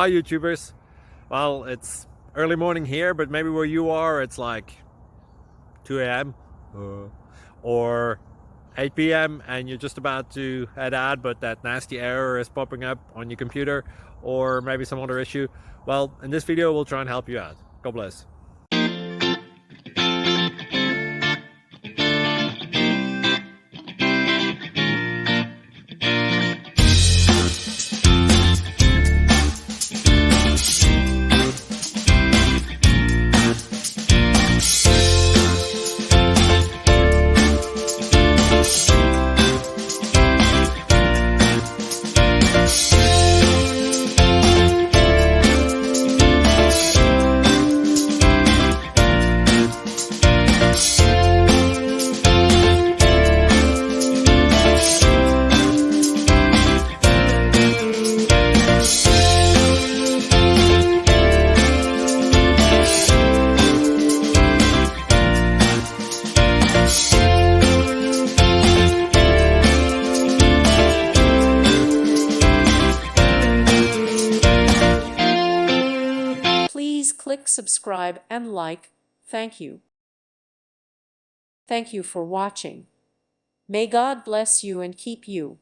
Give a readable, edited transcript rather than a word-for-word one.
Hi YouTubers. Well, it's early morning here, but maybe where you are it's like 2 a.m. or 8 p.m. and you're just about to head out, but that nasty error is popping up on your computer, or maybe some other issue. Well, in this video we'll try and help you out. God bless. Please click subscribe and like. Thank you. Thank you for watching. May God bless you and keep you.